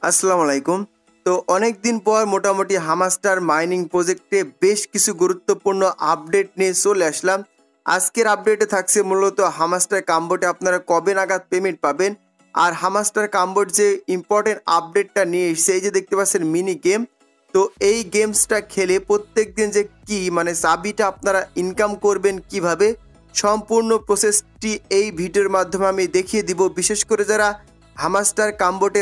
আসসালামু আলাইকুম। তো অনেক দিন পর মোটামুটি হামাস্টার মাইনিং প্রজেক্টে বেশ কিছু গুরুত্বপূর্ণ আপডেট নিয়ে চলে আসলাম। আজকের আপডেটে থাকছে মূলত হামাস্টার কাম্বোটে আপনারা কবে নাগাদ পেমেন্ট পাবেন, আর হামাস্টার কাম্বোট যে ইম্পর্টেন্ট আপডেটটা নিয়ে এসেছে, এই যে দেখতে পাচ্ছেন মিনি গেম। তো এই গেমসটা খেলে প্রত্যেক দিন যে কি চাবিটা আপনারা ইনকাম করবেন কিভাবে, সম্পূর্ণ প্রসেসটি এই ভিডিওর মাধ্যমে আমি দেখিয়ে দিব। বিশেষ করে যারা হামাস্টার কাম্বোটে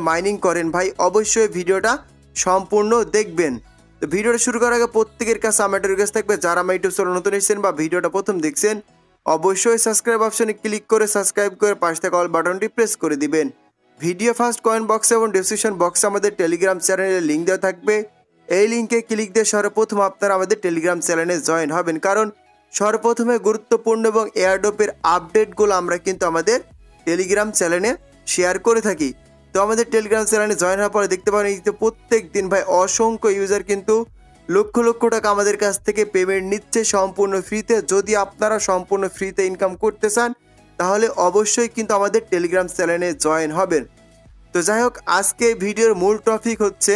মাইনিং করেন ভাই, অবশ্যই ভিডিওটা সম্পূর্ণ দেখবেন। তো ভিডিওটা শুরু করার আগে প্রত্যেকের কাছে আমার একটা রিকোয়েস্ট থাকবে, যারা আমার ইউটিউব চ্যানেল নতুন এসেছেন বা ভিডিওটা প্রথম দেখছেন, অবশ্যই সাবস্ক্রাইব অপশনে ক্লিক করে সাবস্ক্রাইব করে পাশে থাকা অল বাটনটি প্রেস করে দিবেন। ভিডিও ফার্স্ট কমেন্ট বক্সে এবং ডেসক্রিপশন বক্সে আমাদের টেলিগ্রাম চ্যানেলের লিঙ্ক দেওয়া থাকবে। এই লিঙ্কে ক্লিক দিয়ে সর্বপ্রথম আপনারা আমাদের টেলিগ্রাম চ্যানেলে জয়েন হবেন, কারণ সর্বপ্রথমে গুরুত্বপূর্ণ এবং এয়ারড্রপের আপডেটগুলো আমরা কিন্তু আমাদের টেলিগ্রাম চ্যানেলে শেয়ার করে থাকি। তো আমাদের টেলিগ্রাম চ্যানেলে জয়েন হওয়ার পরে দেখতে পাবেন এই প্রত্যেক দিন ভাই অসংখ্য ইউজার কিন্তু লক্ষ লক্ষ টাকা আমাদের কাছ থেকে পেমেন্ট নিচ্ছে সম্পূর্ণ ফ্রিতে। যদি আপনারা সম্পূর্ণ ফ্রিতে ইনকাম করতে চান তাহলে অবশ্যই কিন্তু আমাদের টেলিগ্রাম চ্যানেলে জয়েন হবেন। তো যাই হোক, আজকে ভিডিওর মূল টপিক হচ্ছে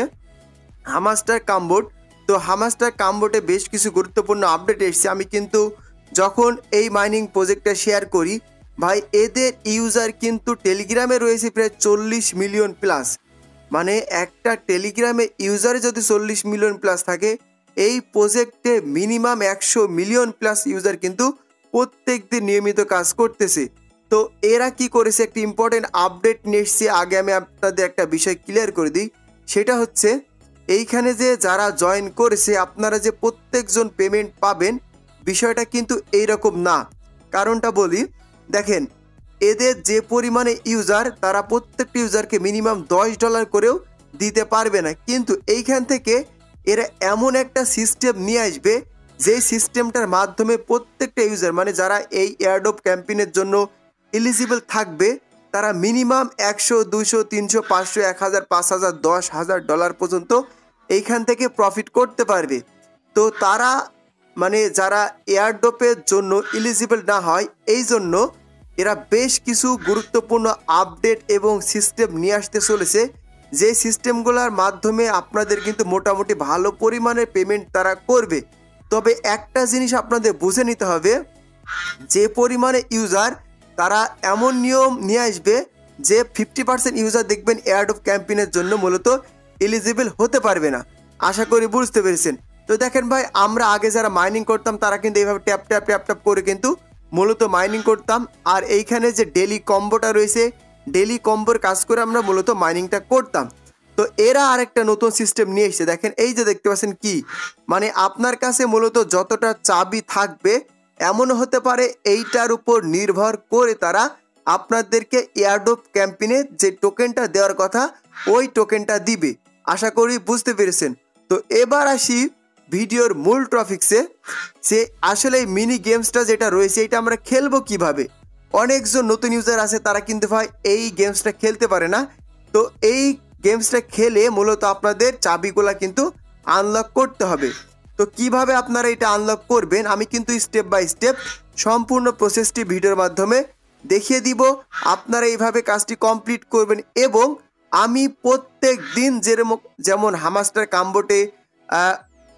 হামাস্টার কাম্বোট। তো হামাস্টার কাম্বোটে বেশ কিছু গুরুত্বপূর্ণ আপডেট এসেছে। আমি কিন্তু যখন এই মাইনিং প্রজেক্টটা শেয়ার করি ভাই, এদের ইউজার কিন্তু টেলিগ্রামে রয়েছে প্রায় 40 মিলিয়ন প্লাস। মানে একটা টেলিগ্রামে ইউজারে যদি 40 মিলিয়ন প্লাস থাকে, এই প্রজেক্টে মিনিমাম 100 মিলিয়ন প্লাস ইউজার কিন্তু প্রত্যেক দিন নিয়মিত কাজ করতেছে। তো এরা কি করেছে, একটি ইম্পর্টেন্ট আপডেট নিয়ে এসছে। আগে আমি আপনাদের একটা বিষয় ক্লিয়ার করে দিই, সেটা হচ্ছে এইখানে যে যারা জয়েন করেছে আপনারা যে প্রত্যেকজন পেমেন্ট পাবেন, বিষয়টা কিন্তু এইরকম না। কারণটা বলি, দেখেন এদের যে পরিমাণে ইউজার, তারা প্রত্যেকটি ইউজারকে মিনিমাম $10 করেও দিতে পারবে না। কিন্তু এইখান থেকে এরা এমন একটা সিস্টেম নিয়ে আসবে, যেই সিস্টেমটার মাধ্যমে প্রত্যেকটা ইউজার যারা এই এয়ারড্রপ ক্যাম্পেইনের জন্য এলিজিবল থাকবে, তারা মিনিমাম 100, 200, 300, 500, 1000, 5000, $10,000 পর্যন্ত এইখান থেকে প্রফিট করতে পারবে। তো তারা যারা এয়ারড্রপের জন্য এলিজিবল না হয়, এই জন্য এরা বেশ কিছু গুরুত্বপূর্ণ আপডেট এবং সিস্টেম নিয়ে আসতে চলেছে, যে সিস্টেমগুলোর মাধ্যমে আপনাদের কিন্তু মোটামুটি ভালো পরিমাণে পেমেন্ট তারা করবে। তবে একটা জিনিস আপনাদের বুঝে নিতে হবে, যে পরিমাণে ইউজার, তারা এমন নিয়ম নিয়ে আসবে যে 50% ইউজার দেখবেন এয়ারড্রপ ক্যাম্পেইনের জন্য মূলত এলিজিবল হতে পারবে না। আশা করি বুঝতে পেরেছেন। তো দেখেন ভাই, আমরা আগে যারা মাইনিং করতাম তারা কিন্তু এইভাবে ট্যাপ ট্যাপ ট্যাপ ট্যাপ করে কিন্তু মূলত মাইনিং করতাম। আর এইখানে যে ডেলি কম্বোটা রয়েছে, ডেলি কম্বোর কাজ করে আমরা মূলত মাইনিংটা করতাম। তো এরা আরেকটা নতুন সিস্টেম নিয়ে এসেছে। দেখেন এই যে দেখতে পাচ্ছেন কি, আপনার কাছে মূলত যতটা চাবি থাকবে, এমনও হতে পারে এইটার উপর নির্ভর করে তারা আপনাদেরকে এয়ারড্রপ ক্যাম্পেইনে যে টোকেনটা দেওয়ার কথা, ওই টোকেনটা দিবে। আশা করি বুঝতে পেরেছেন। তো এবার আসি ভিডিওর মূল টপিকসে, যে আসলে এই মিনি গেমসটা যেটা রয়েছে এটা আমরা খেলবো কিভাবে। অনেকজন নতুন ইউজার আছে, তারা কিন্তু ভাই এই গেমসটা খেলতে পারে না। তো এই গেমসটা খেলে মূলত আপনাদের চাবিগুলা কিন্তু আনলক করতে হবে। তো কিভাবে আপনারা এটা আনলক করবেন, আমি কিন্তু স্টেপ বাই স্টেপ সম্পূর্ণ প্রসেসটি ভিডিওর মাধ্যমে দেখিয়ে দিব। আপনারা এইভাবে কাজটি কমপ্লিট করবেন, এবং আমি প্রত্যেক দিন যেমন হামাস্টার কাম্বোটে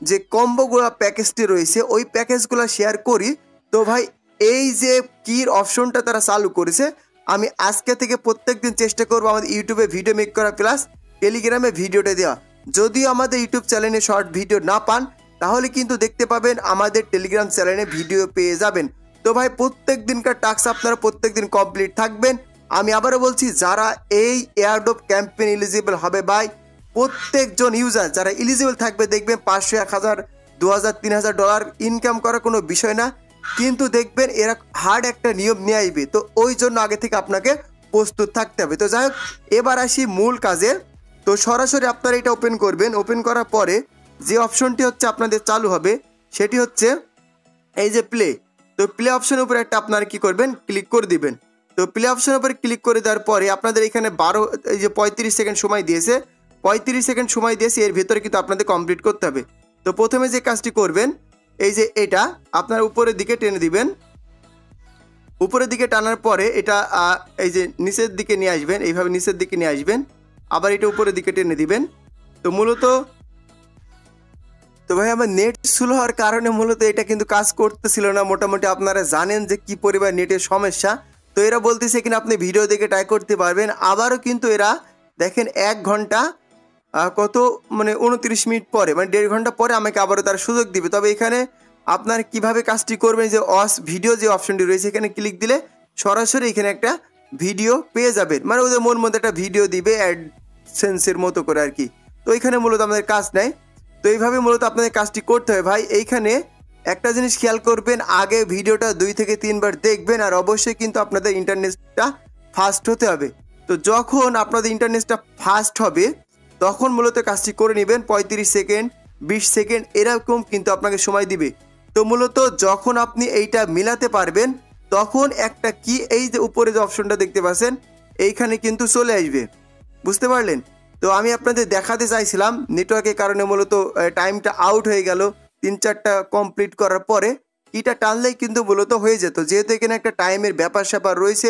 যে কম্বোগুলো প্যাকেজটি রয়েছে, ওই প্যাকেজগুলো শেয়ার করি। তো ভাই এই যে কির অপশনটা তারা চালু করেছে, আমি আজকে থেকে প্রত্যেক দিন চেষ্টা করবো আমাদের ইউটিউবে ভিডিও মেক করা প্লাস টেলিগ্রামে ভিডিওটা দেওয়া। যদিও আমাদের ইউটিউব চ্যানেলে শর্ট ভিডিও না পান, তাহলে কিন্তু দেখতে পাবেন আমাদের টেলিগ্রাম চ্যানেলে ভিডিও পেয়ে যাবেন। তো ভাই প্রত্যেক দিনকার টাস্ক আপনারা প্রত্যেক দিন কমপ্লিট থাকবেন। আমি আবারও বলছি, যারা এই এয়ারড্রপ ক্যাম্পেইন এলিজিবল হবে ভাই, প্রত্যেকজন ইউজার যারা এলিজিবল থাকবে দেখবেন 500, 1000, 2000, $3000 ইনকাম করা কোনো বিষয় না। কিন্তু দেখবেন এরা হার্ড একটা নিয়ম নিয়ে আসবে, তো ওই জন্য আগে থেকে আপনাকে প্রস্তুত থাকতে হবে। তো যাই হোক, এবার আসি মূল কাজে। তো সরাসরি আপনারা এটা ওপেন করবেন। ওপেন করার পরে যে অপশনটি হচ্ছে আপনাদের চালু হবে, সেটি হচ্ছে এই যে প্লে। তো প্লে অপশনের উপরে একটা আপনারা কি করবেন, ক্লিক করে দিবেন। তো প্লে অপশনের উপরে ক্লিক করে দেওয়ার পরে আপনাদের এখানে 35 সেকেন্ড সময় দিয়েছে, 35 সেকেন্ড সময় দিয়েছে, এর ভিতরে কিন্তু আপনাদের কমপ্লিট করতে হবে। তো প্রথমে যে কাজটি করবেন, এই যে এটা আপনার উপরের দিকে টেনে দিবেন। উপরের দিকে টানার পরে এটা এই যে নিচের দিকে নিয়ে আসবেন, এইভাবে নিচের দিকে নিয়ে আসবেন। আবার এটা উপরের দিকে টেনে দিবেন। তো মূলত ভাই আমার নেট স্লো হওয়ার কারণে মূলত এটা কিন্তু কাজ করতেছিল না। মোটামুটি আপনারা জানেন যে কি পরিমাণ নেটের সমস্যা। তো এরা বলতেছে কিনা আপনি ভিডিও দেখে ট্রাই করতে পারবেন। আবারও কিন্তু এরা দেখেন 1 ঘন্টা কত মানে 29 মিনিট পরে মানে 1.5 ঘন্টা পরে আমাকে আবারও তার সুযোগ দিবে। তবে এখানে আপনার কিভাবে কাজটি করবেন, যে ওয়াচ ভিডিও যে অপশনটি রয়েছে এখানে ক্লিক দিলে সরাসরি এখানে একটা ভিডিও পেয়ে যাবেন। মানে ওদের মন মধ্যে একটা ভিডিও দিবে অ্যাডসেন্সের মতো করে আর কি। তো এখানে মূলত আমাদের কাজ নেই। তো এইভাবে মূলত আপনাদের কাজটি করতে হবে ভাই। এইখানে একটা জিনিস খেয়াল করবেন, আগে ভিডিওটা 2 থেকে 3 বার দেখবেন, আর অবশ্যই কিন্তু আপনাদের ইন্টারনেটটা ফাস্ট হতে হবে। তো যখন আপনাদের ইন্টারনেটটা ফাস্ট হবে তখন মূলত কাজটি করে নেবেন। 35 সেকেন্ড 20 সেকেন্ড এরকম কিন্তু আপনাকে সময় দিবে। তো মূলত যখন আপনি এইটা মিলাতে পারবেন তখন একটা কি এই যে উপরে যে অপশনটা দেখতে পাচ্ছেন এইখানে কিন্তু চলে আসবে, বুঝতে পারলেন? তো আমি আপনাদের দেখাতে চাইছিলাম, নেটওয়ার্কের কারণে মূলত টাইমটা আউট হয়ে গেল। 3-4টা কমপ্লিট করার পরে কিটা টানলেই কিন্তু মূলত হয়ে যেত। যেহেতু এখানে একটা টাইমের ব্যাপার স্যাপার রয়েছে,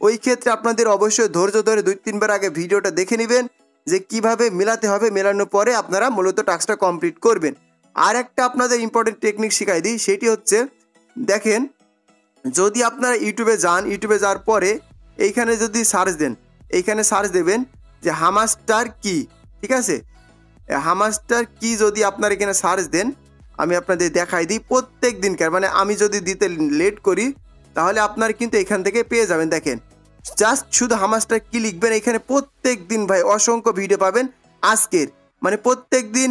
ওই ক্ষেত্রে আপনাদের অবশ্যই ধৈর্য ধরে 2-3 বার আগে ভিডিওটা দেখে নেবেন যে কিভাবে মেলাতে হবে। মেলানোর পরে আপনারা মূলত টাস্কটা কমপ্লিট করবেন। আর একটা আপনাদের ইম্পর্টেন্ট টেকনিক শিখাই দিই, সেটি হচ্ছে দেখেন, যদি আপনারা ইউটিউবে যান, ইউটিউবে যাওয়ার পরে এইখানে যদি সার্চ দেন, এইখানে সার্চ দেবেন যে হামাস্টার কি, ঠিক আছে? হামাস্টার কি যদি আপনার এখানে সার্চ দেন, আমি আপনাদের দেখাই দিই প্রত্যেক দিনকার, মানে আমি যদি দিতে লেট করি তাহলে আপনার কিন্তু এখান থেকে পেয়ে যাবেন। দেখেন জাস্ট শুধু হামাস্টার কি লিখবেন, এখানে প্রত্যেক দিন ভাই অসংখ্য ভিডিও পাবেন আজকের, মানে প্রত্যেক দিন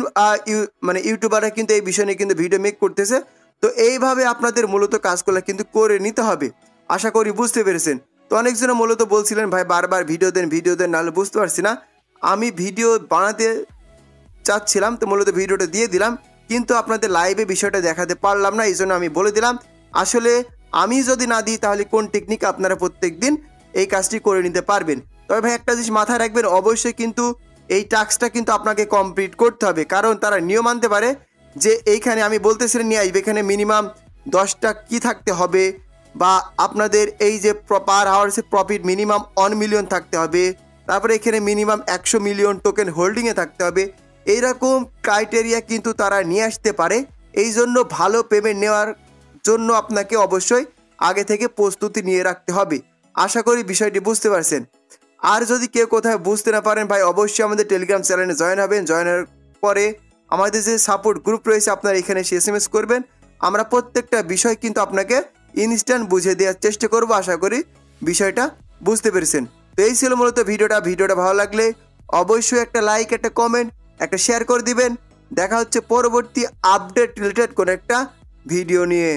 মানে ইউটিউবাররা কিন্তু এই বিষয় নিয়ে কিন্তু ভিডিও মেক করতেছে। তো এইভাবে আপনাদের মূলত কাজগুলো কিন্তু করে নিতে হবে। আশা করি বুঝতে পেরেছেন। তো অনেকজন মূলত বলছিলেন ভাই বারবার ভিডিও দেন, নাহলে বুঝতে পারছি না। আমি ভিডিও বানাতে চাচ্ছিলাম, তো মূলত ভিডিওটা দিয়ে দিলাম, কিন্তু আপনাদের লাইভে বিষয়টা দেখাতে পারলাম না, এই জন্য আমি বলে দিলাম। আসলে আমি যদি না দিই তাহলে কোন টেকনিক আপনারা প্রত্যেক দিন এই কাজটি করে নিতে পারবেন। তবে ভাই একটা জিনিস মাথায় রাখবেন, অবশ্যই কিন্তু এই টাস্কটা কিন্তু আপনাকে কমপ্লিট করতে হবে, কারণ তারা নিয়ম আনতে পারে যে এইখানে আমি বলতেছিলাম নিয়ে আসবে, এখানে মিনিমাম 10টা কি থাকতে হবে, বা আপনাদের এই যে পার আওয়ার্সে প্রফিট মিনিমাম 1 মিলিয়ন থাকতে হবে, তারপরে এখানে মিনিমাম 100 মিলিয়ন টোকেন হোল্ডিংয়ে থাকতে হবে। এইরকম ক্রাইটেরিয়া কিন্তু তারা নিয়ে আসতে পারে। এই জন্য ভালো পেমেন্ট নেওয়ার জন্য আপনাকে অবশ্যই আগে থেকে প্রস্তুতি নিয়ে রাখতে হবে। আশা করি বিষয়টি বুঝতে পারছেন। আর যদি কেউ কোথায় বুঝতে না পারেন ভাই, অবশ্যই আমাদের টেলিগ্রাম চ্যানেলে জয়েন হবেন। জয়েন হওয়ার পরে আমাদের যে সাপোর্ট গ্রুপ রয়েছে আপনারা এখানে এসে SMS করবেন। আমরা প্রত্যেকটা বিষয় কিন্তু আপনাকে ইনস্ট্যান্ট বুঝিয়ে দেওয়ার চেষ্টা করব। আশা করি বিষয়টা বুঝতে পেরেছেন। তো এই ছিল মূলত ভিডিওটা ভালো লাগলে অবশ্যই একটা লাইক, একটা কমেন্ট, একটা শেয়ার করে দিবেন। দেখা হচ্ছে পরবর্তী আপডেট রিলেটেড কোনো একটা ভিডিও নিয়ে।